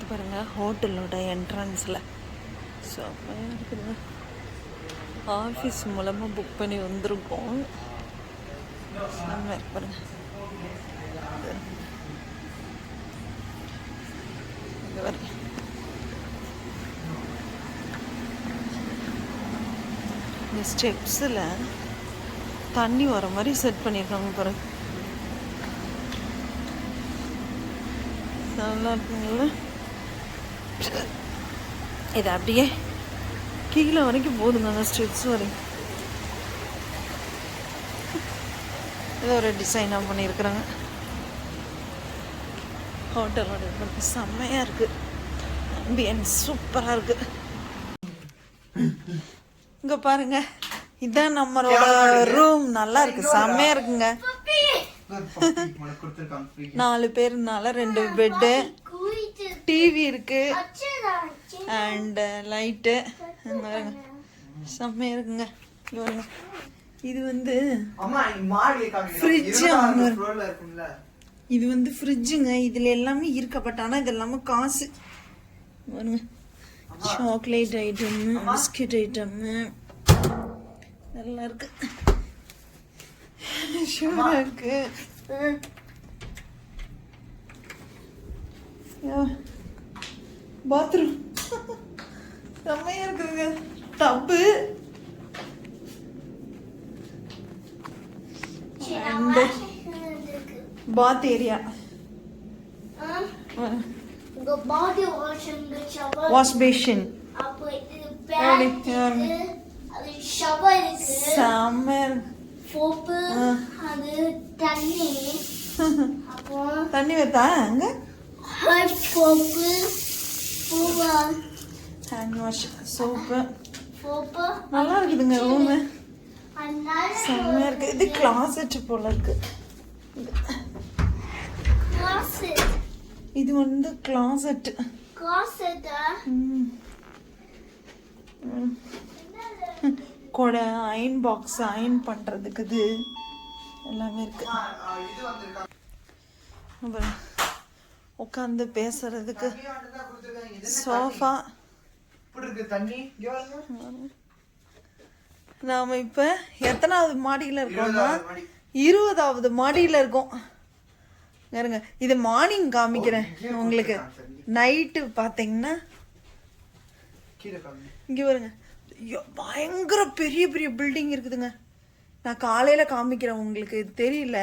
பாருங்கள் ஹோட்டலோட என்ட்ரன்ஸில் செம்மையாக இருக்குதுங்க. ஆஃபீஸ் மூலமாக புக் பண்ணி வந்திருக்கோம். செம்மையாக பாருங்கள். இங்கே பாருங்க, இந்த ஸ்டெப்ஸில் தண்ணி வர மாதிரி செட் பண்ணியிருக்காங்க பாருங்க. நல்லா இருக்குங்கள. இது அப்படியே கீழே வரைக்கும் போதுங்க, அந்த ஸ்டெப்ஸ் வரைக்கும். ஏதோ ஒரு டிசைனாக பண்ணியிருக்கிறாங்க. ஹோட்டலோட இது செம்மையாக இருக்குது. ஆம்பியன்ஸ் சூப்பராக இருக்குது. இங்கே பாருங்க, இதுதான் நம்மளோட ரூம். நல்லா இருக்கு, செம்மையாக இருக்குங்க. 4 பேருனால 2 பெட்டு, டிவி இருக்கு அண்ட் லைட்டு. செம்மையாக இருக்குங்க. இது வந்து ஃப்ரிட்ஜ். இது வந்து ஃப்ரிட்ஜுங்க. இதில் எல்லாமே இருக்கு. பட் ஆனால் இது எல்லாமே காசு பாருங்க. சாக்லேட் ஐட்டமு, பிஸ்கட் ஐட்டமு எல்லாம் இருக்கு. ஷூராக இருக்கு. பாத்ரூம் செம்மையாக இருக்குதுங்க. Tub and bath area, wash basin, தண்ணி வைத்தா அங்க ஹேண்ட் வாஷ், சோப்பு. நல்லா இருக்குதுங்க ரூமு, செம்மையா இருக்கு. இது கிளாசெட் போல இருக்கு. இது வந்து கிளாசெட். கூட அயன் பாக்ஸ், அயன் பண்றதுக்கு இது எல்லாமே இருக்கு. உட்காந்து பேசுறதுக்கு சோஃபா. நாம இப்ப எத்தனாவது மாடியில இருக்கோம்னா 20வது மாடியில இருக்கோம். பாருங்க, இது மார்னிங் காமிக்கிறேன் உங்களுக்கு. நைட்டு பாத்தீங்கன்னா இங்க பாருங்க, பயங்கர பெரிய பெரிய பில்டிங் இருக்குதுங்க. நான் காலையில காமிக்கிறேன் உங்களுக்கு, தெரியல.